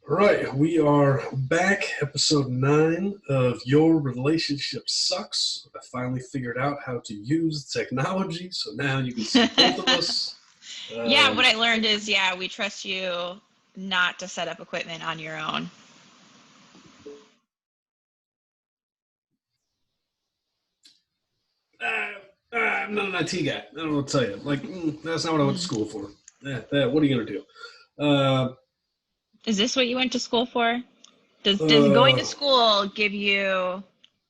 All right, we are back, episode 9 of Your Relationship Sucks. I finally figured out how to use technology, so now you can see both of us. Yeah, what Um, I learned is, yeah, we trust you not to set up equipment on your own. I'm not an IT guy. I don't know what to tell you. That's not what I went to Mm. school for. What are you going to do? Is this what you went to school for? Does going to Uh, school give you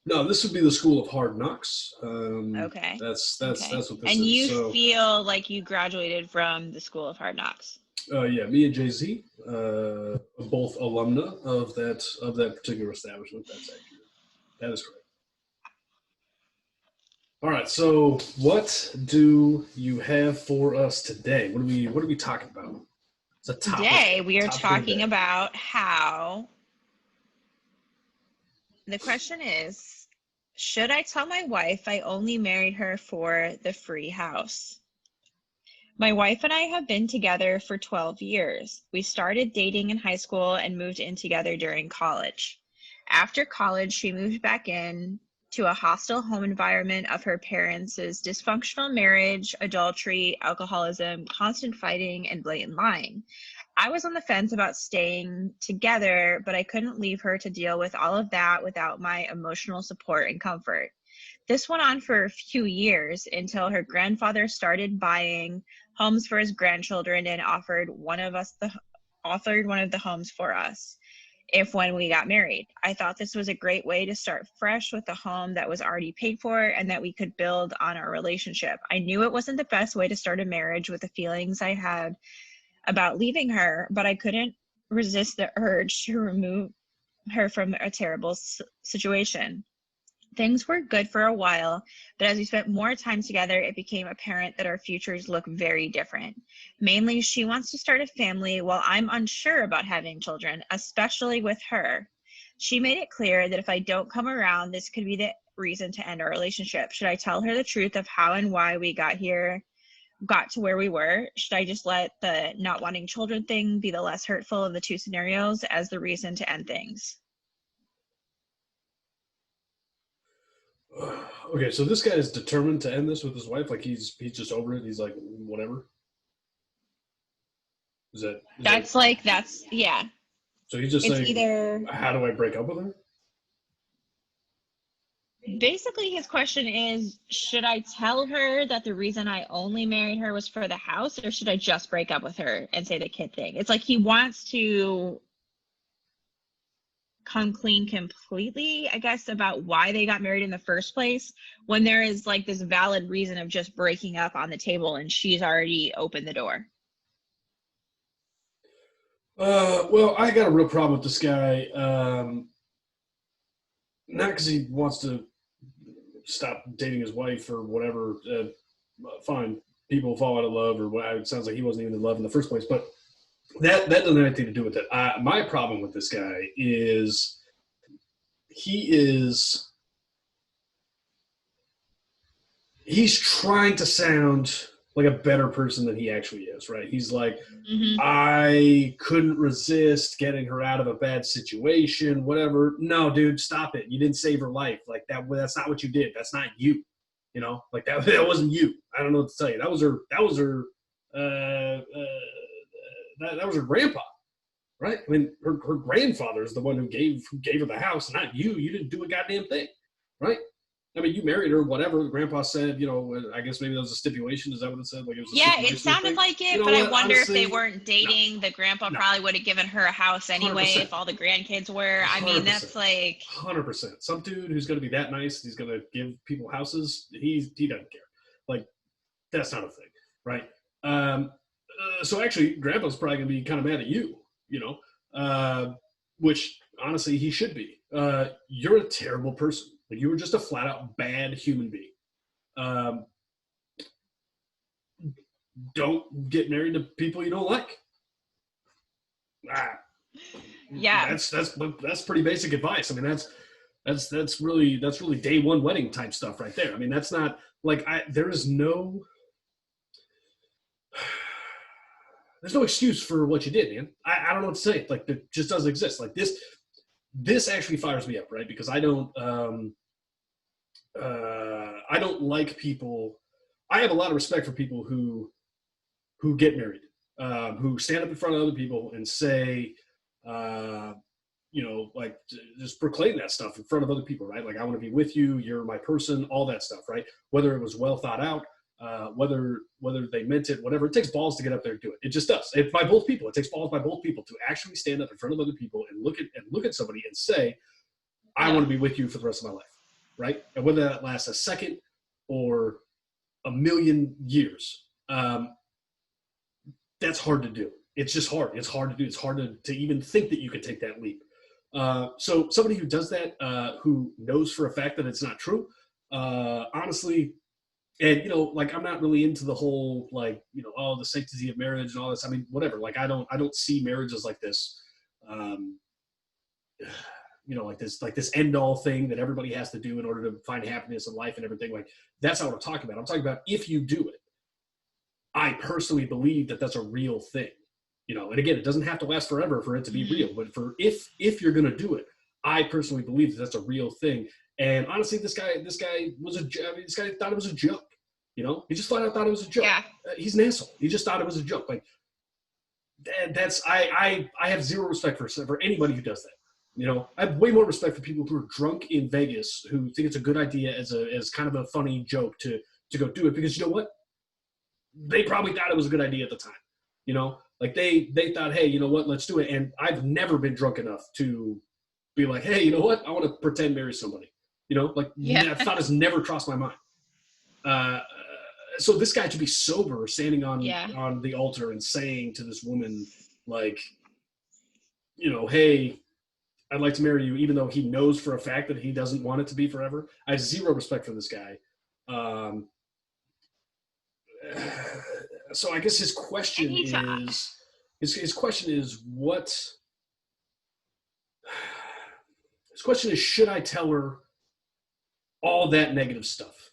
no, this would be the School of Hard Knocks. okay? That's Okay. what this And is. you So, feel like you graduated from the School of Hard Knocks. yeah, me and Jay Z, both alumna of that particular establishment. That's accurate. That is correct. All right. So, what do you have for us today? What are we talking about? It's a Today we are topic of the talking day. about how the question is, should I tell my wife I only married her for the free house? My wife and I have been together for 12 years. We started dating in high school and moved in together during college. After college, she moved back in to a hostile home environment of her parents' dysfunctional marriage, adultery, alcoholism, constant fighting, and blatant lying. I was on the fence about staying together, but I couldn't leave her to deal with all of that without my emotional support and comfort. This went on for a few years until her grandfather started buying homes for his grandchildren and offered one of the homes for us if when we got married. I thought this was a great way to start fresh with a home that was already paid for and that we could build on our relationship. I knew it wasn't the best way to start a marriage with the feelings I had about leaving her, but I couldn't resist the urge to remove her from a terrible situation. Things were good for a while, but as we spent more time together, it became apparent that our futures look very different. Mainly, she wants to start a family while I'm unsure about having children, especially with her. She made it clear that if I don't come around, this could be the reason to end our relationship. Should I tell her the truth of how and why we got to where we were? Should I just let the not wanting children thing be the less hurtful of the two scenarios as the reason to end things? Okay, so this guy is determined to end this with his wife. Like he's just over it. He's like, whatever. Is that Yeah. so? He's just It's saying, either how do I break up with her? basically his question is, should I tell her that the reason I only married her was for the house, or should I just break up with her and say the kid thing? It's like he wants to come clean completely, I guess, about why they got married in the first place, when there is like this valid reason of just breaking up on the table and she's already opened the door. Well, I got a real problem with this guy. Not because he wants to stop dating his wife or whatever. Fine, people fall out of love or what. It sounds like he wasn't even in love in the first place. But that doesn't have anything to do with it. My problem with this guy is he is he's trying to sound like a better person than he actually is, right? He's like, Mm-hmm. I couldn't resist getting her out of a bad situation, whatever. No, dude, stop it. You didn't save her life. Like that's not what you did. That's not you. Like that wasn't you. I don't know what to tell you. That was her grandpa, right? I mean, her grandfather is the one who gave her the house, not you. You didn't do a goddamn thing, right? I mean, you married her, whatever. The grandpa said, I guess maybe that was a stipulation. Is that what it said? Like it was a Yeah, it stipulation sounded thing. like You it, know but I what? wonder if they Honestly, weren't no, dating, the grandpa no, probably would have given her a house hundred anyway percent, if all the grandkids were. I mean, 100%, that's like, 100%. Some dude who's going to be that nice, he's going to give people houses. He doesn't care. Like that's not a thing, right? Um, so actually, Grandpa's probably going to be kind of mad at you, you know, which honestly he should be. You're a terrible person. Like you were just a flat out bad human being. Um, don't get married to people you don't like. Ah, yeah. that's pretty basic advice. I mean, that's really day one wedding type stuff right there. I mean, that's not like there is no there's no excuse for what you did, man. I don't know what to say. Like, it just doesn't exist. Like this actually fires me up, right? Because I don't like people. I have a lot of respect for people who get married, who stand up in front of other people and say, like just proclaim that stuff in front of other people, right? Like, I want to be with you. You're my person. All that stuff, right? Whether it was well thought out, whether they meant it, whatever. It takes balls to get up there and do it. It just does. By both people. It takes balls by both people to actually stand up in front of other people and look at somebody and say, I want to be with you for the rest of my life, right? And whether that lasts a second or a million years, that's hard to do. It's just hard. It's hard to do. It's hard to even think that you could take that leap. So somebody who does that, who knows for a fact that it's not true, honestly, and like, I'm not really into the whole, like, the sanctity of marriage and all this. I mean, whatever. Like, I don't see marriages like this, like this end all thing that everybody has to do in order to find happiness in life and everything. Like, that's not what I'm talking about. I'm talking about if you do it. I personally believe that that's a real thing. And again, it doesn't have to last forever for it to be real, but for if you're going to do it, I personally believe that that's a real thing. And honestly, this guy this guy thought it was a joke. He just flat out thought it was a joke. Yeah. He's an asshole. He just thought it was a joke. Like, I have zero respect for anybody who does that. I have way more respect for people who are drunk in Vegas who think it's a good idea as kind of a funny joke to go do it, because you know what? They probably thought it was a good idea at the time. Like, they thought, hey, you know what, let's do it. And I've never been drunk enough to be like, hey, you know what, I want to pretend marry somebody. That thought has never crossed my mind. So this guy, to be sober, standing on the altar and saying to this woman, like, hey, I'd like to marry you, even though he knows for a fact that he doesn't want it to be forever. I have zero respect for this guy. So I guess his question is what? His question is, should I tell her all that negative stuff,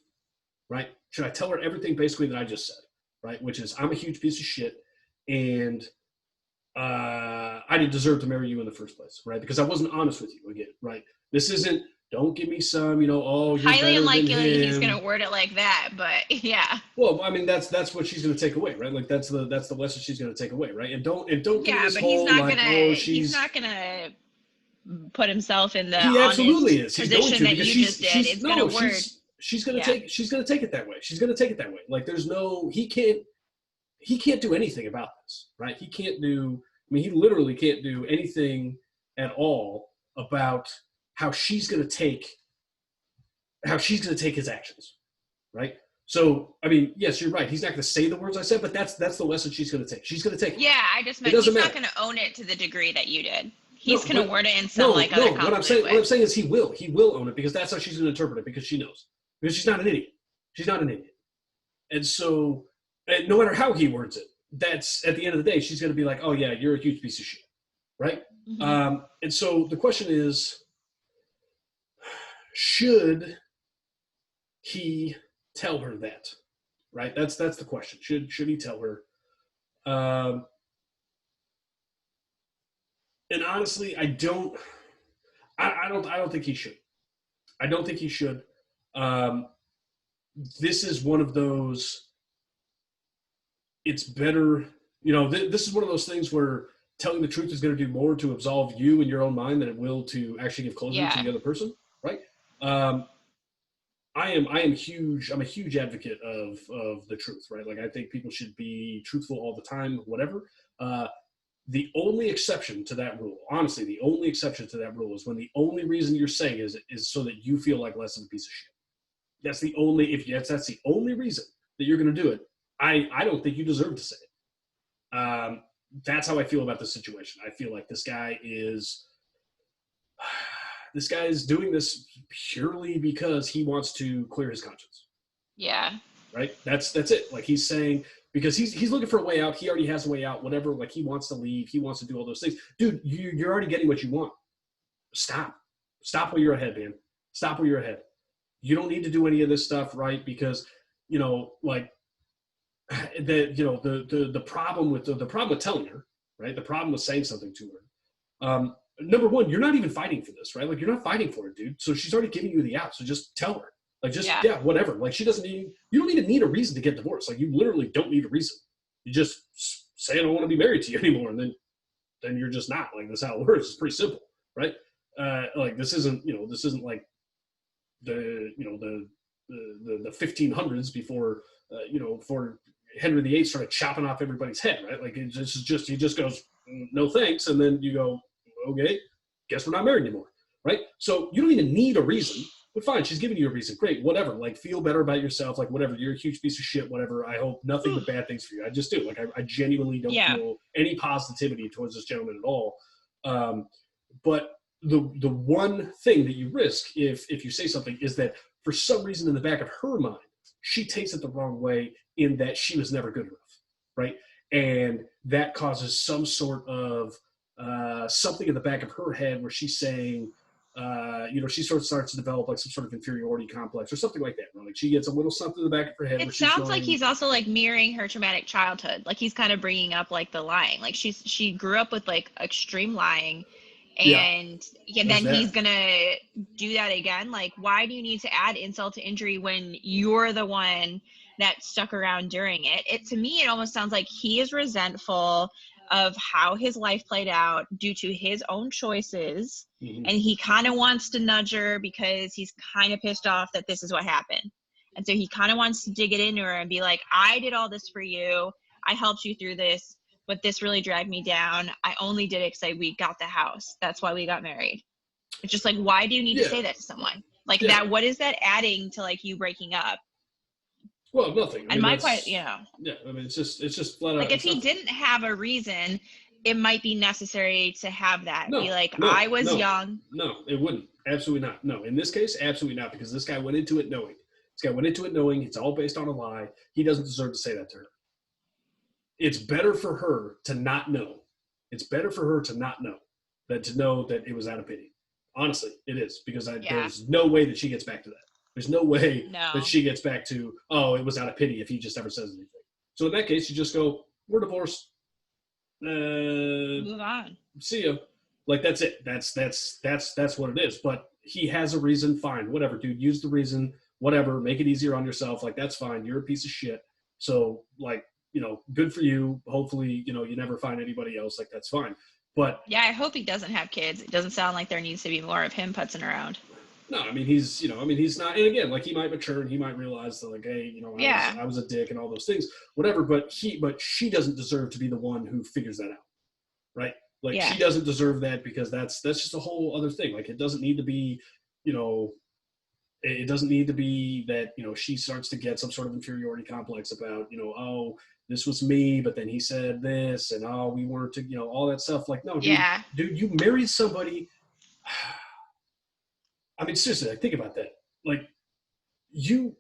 right? Should I tell her everything basically that I just said, right? Which is, I'm a huge piece of shit, and I didn't deserve to marry you in the first place, right? Because I wasn't honest with you again, right? This isn't, don't give me some, oh, you're highly unlikely he's going to word it like that, but yeah. Well, I mean, that's what she's going to take away, right? Like, that's the lesson she's going to take away, right? And don't give this but whole, he's not gonna put himself in the he absolutely is. He's position going to, that you just did. It's going to word. She's going to take it that way. She's going to take it that way. Like, there's no, he can't do anything about this, right? He literally can't do anything at all about how she's going to take his actions, right? So, I mean, yes, you're right. He's not going to say the words I said, but that's the lesson she's going to take. She's going to take it. Yeah, I just meant he's not going to own it to the degree that you did. He's going to word it in some other what I'm saying is he will own it, because that's how she's going to interpret it, because she knows. Because she's not an idiot. She's not an idiot. And so, no matter how he words it, that's, at the end of the day, she's going to be like, oh yeah, you're a huge piece of shit, right? Mm-hmm. And so the question is, should he tell her that, right? That's the question. Should he tell her? And honestly, I don't think he should. I don't think he should. This is one of those, it's better, this is one of those things where telling the truth is going to do more to absolve you in your own mind than it will to actually give closure to the other person, right? I'm a huge advocate of the truth, right? Like, I think people should be truthful all the time, whatever. The only exception to that rule, honestly, the only exception to that rule is when the only reason you're saying is so that you feel like less of a piece of shit. That's the only, that's the only reason that you're going to do it. I don't think you deserve to say it. That's how I feel about this situation. I feel like this guy is doing this purely because he wants to clear his conscience. Yeah. Right? That's it. Like, he's saying, because he's looking for a way out. He already has a way out, whatever. Like, he wants to leave. He wants to do all those things. Dude, you're already getting what you want. Stop while you're ahead, man. Stop while you're ahead. You don't need to do any of this stuff, right? Because, like, that, you know, the problem with the problem with telling her, right? The problem with saying something to her. Number one, you're not even fighting for this, right? Like, you're not fighting for it, dude. So she's already giving you the out. So just tell her. Like, just, Yeah. yeah, whatever. Like, she doesn't need, you don't need a reason to get divorced. Like, you literally don't need a reason. You just say, I don't want to be married to you anymore. And then you're just not. Like, that's how it works. It's pretty simple, right? Like, this isn't, you know, this isn't like the, you know, the 1500s before, you know, before Henry VIII started chopping off everybody's head, right? Like, it's just, he just goes, no thanks. And then you go, okay, guess we're not married anymore, right? So you don't even need a reason, but fine, she's giving you a reason. Great, whatever. Like, feel better about yourself. Like, whatever. You're a huge piece of shit. Whatever. I hope nothing but bad things for you. I just do. Like, I genuinely don't feel any positivity towards this gentleman at all. But the one thing that you risk if you say something is that for some reason in the back of her mind, she takes it the wrong way in that she was never good enough, right? And that causes some sort of something in the back of her head where she's saying, you know, she sort of starts to develop like some sort of inferiority complex or something like that. Right? Like, she gets a little something in the back of her head. It sounds like he's also like mirroring her traumatic childhood. Like, he's kind of bringing up like the lying. Like, she grew up with like extreme lying, and then he's gonna do that again. Like, why do you need to add insult to injury when you're the one that stuck around during it? To me, it almost sounds like he is resentful of how his life played out due to his own choices. Mm-hmm. And he kind of wants to nudge her because he's kind of pissed off that this is what happened. And so he kind of wants to dig it into her and be like, I did all this for you. I helped you through this, but this really dragged me down. I only did it because we got the house. That's why we got married. It's just like, why do you need to say that to someone? Like that, what is that adding to like you breaking up? Well, nothing. I mean, my question, you know. Yeah, I mean, it's just flat out. Like, if he didn't have a reason, it might be necessary to have that. No, be like, no, I was no, young. No, it wouldn't. Absolutely not. No, in this case, absolutely not, because this guy went into it knowing. This guy went into it knowing it's all based on a lie. He doesn't deserve to say that to her. It's better for her to not know. It's better for her to not know than to know that it was out of pity. Honestly, it is, because there's no way that she gets back to that. There's no way that she gets back to, oh, it was out of pity if he just never says anything. So in that case, you just go, we're divorced. Move on. See ya. Like, that's it. That's what it is. But he has a reason. Fine, whatever, dude. Use the reason. Whatever. Make it easier on yourself. Like, that's fine. You're a piece of shit. So, like, you know, good for you. Hopefully, you know, you never find anybody else. Like, that's fine. But yeah, I hope he doesn't have kids. It doesn't sound like there needs to be more of him putzing around. No, I mean, he's not, and again, like, he might mature and he might realize that, like, hey, you know, I was a dick and all those things, whatever, but she doesn't deserve to be the one who figures that out, right? Like, she doesn't deserve that, because that's just a whole other thing. Like, it doesn't need to be, you know, it doesn't need to be that, you know, she starts to get some sort of inferiority complex about, you know, oh, this was me, but then he said this, and oh, we weren't, you know, all that stuff. Like, no, dude, you married somebody. I mean, seriously, like, think about that. Like, you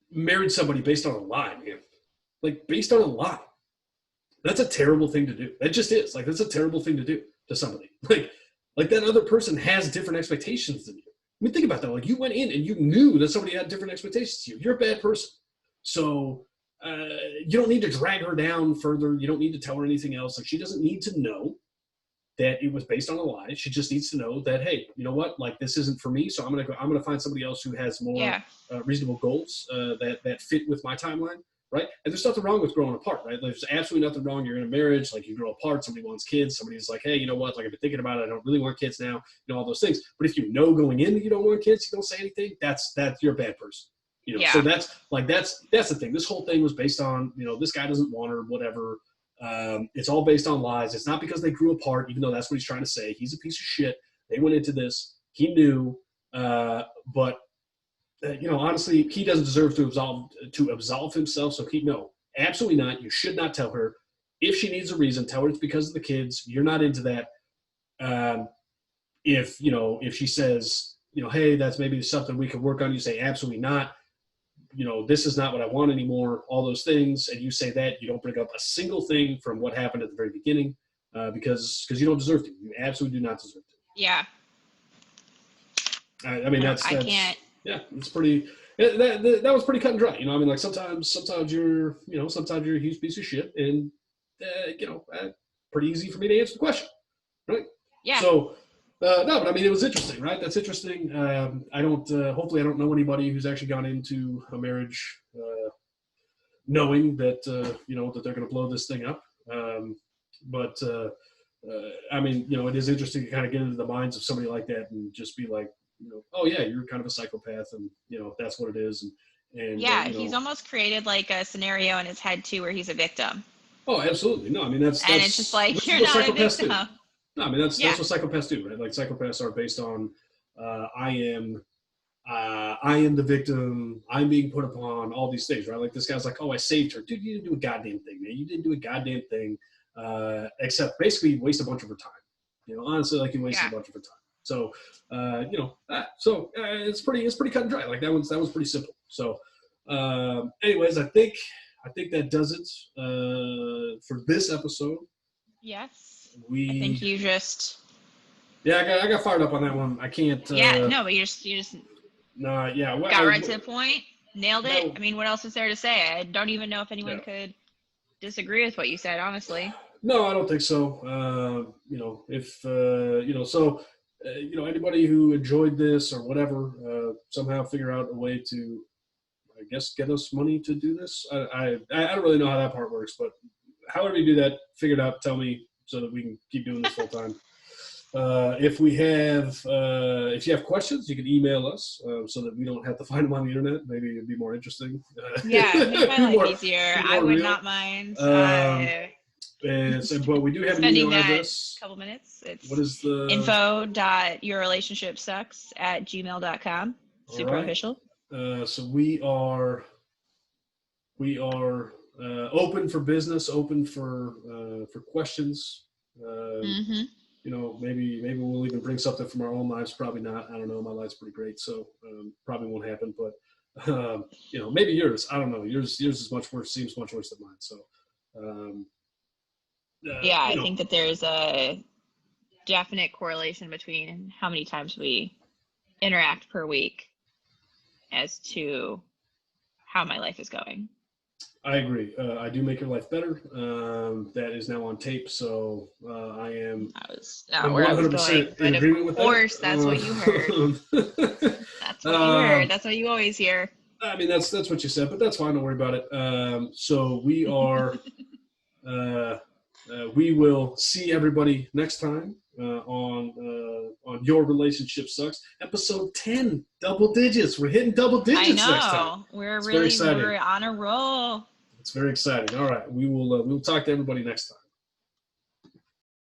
married somebody based on a lie, man. Like, based on a lie. That's a terrible thing to do. That just is. Like, that's a terrible thing to do to somebody. Like that other person has different expectations than you. I mean, think about that. Like, you went in and you knew that somebody had different expectations to you. You're a bad person. So you don't need to drag her down further. You don't need to tell her anything else. Like, she doesn't need to know that it was based on a lie. She just needs to know that, hey, you know what? Like, this isn't for me. So I'm gonna find somebody else who has more reasonable goals that fit with my timeline, right? And there's nothing wrong with growing apart, right? There's absolutely nothing wrong. You're in a marriage, like, you grow apart. Somebody wants kids. Somebody's like, hey, you know what? Like, I've been thinking about it. I don't really want kids now. You know, all those things. But if you know going in that you don't want kids, you don't say anything. That's you're a bad person. You know. So that's the thing. This whole thing was based on, you know, this guy doesn't want her, whatever. It's all based on lies. It's not because they grew apart, even though that's what he's trying to say. He's a piece of shit. They went into this. He knew, but you know, honestly, he doesn't deserve to absolve himself. So no, absolutely not. You should not tell her. If she needs a reason, tell her it's because of the kids. You're not into that. If she says, you know, hey, that's maybe something we could work on, you say absolutely not. You know, this is not what I want anymore, all those things, and you say that, you don't bring up a single thing from what happened at the very beginning, because you don't deserve to. You absolutely do not deserve to. Yeah. I mean, I can't. Yeah, it's pretty. that was pretty cut and dry. You know, I mean, like sometimes you're a huge piece of shit, and pretty easy for me to answer the question, right? Yeah. So, no, but I mean, it was interesting, right? That's interesting. Hopefully I don't know anybody who's actually gone into a marriage knowing that, that they're going to blow this thing up. But I mean, it is interesting to kind of get into the minds of somebody like that and just be like, oh yeah, you're kind of a psychopath, and that's what it is. And yeah, he's almost created like a scenario in his head too, where he's a victim. Oh, absolutely. No, I mean, that's and it's just like, you're not a victim. No, I mean, that's what psychopaths do, right? Like psychopaths are based on, I am the victim. I'm being put upon, all these things, right? Like this guy's like, oh, I saved her. Dude, you didn't do a goddamn thing, man. You didn't do a goddamn thing, except basically waste a bunch of her time. Honestly, like you wasted a bunch of her time. So, it's pretty cut and dry. Like that was pretty simple. So, anyways, I think that does it for this episode. Yes. I think you just. Yeah, I got fired up on that one. I can't. But you just. No, yeah. Got right to the point. Nailed it. No. I mean, what else is there to say? I don't even know if anyone could disagree with what you said, honestly. No, I don't think so. Anybody who enjoyed this or whatever, somehow figure out a way to, I guess, get us money to do this. I don't really know how that part works, but however you do that, figure it out. Tell me so that we can keep doing this full time. If you have questions, you can email us so that we don't have to find them on the internet. Maybe it'd be more interesting. Make my life easier. I would not mind. But we do have an email address. Couple minutes. What is the info.yourrelationshipsucks@gmail.com. Super official. So we are open for business, open for questions. Maybe we'll even bring something from our own lives. Probably not. I don't know. My life's pretty great, so probably won't happen. But maybe yours. I don't know. Yours is much worse. Seems much worse than mine. So. I think that there's a definite correlation between how many times we interact per week as to how my life is going. I agree. I do make your life better. That is now on tape, so I am. I'm 100% in agreement with that. Of course, that's what you heard. That's what you heard. That's what you always hear. I mean, that's what you said, but that's fine. Don't worry about it. So we are. We will see everybody next time on Your Relationship Sucks, episode 10, double digits. We're hitting double digits next time. We're on a roll. It's very exciting. All right, we'll talk to everybody next time.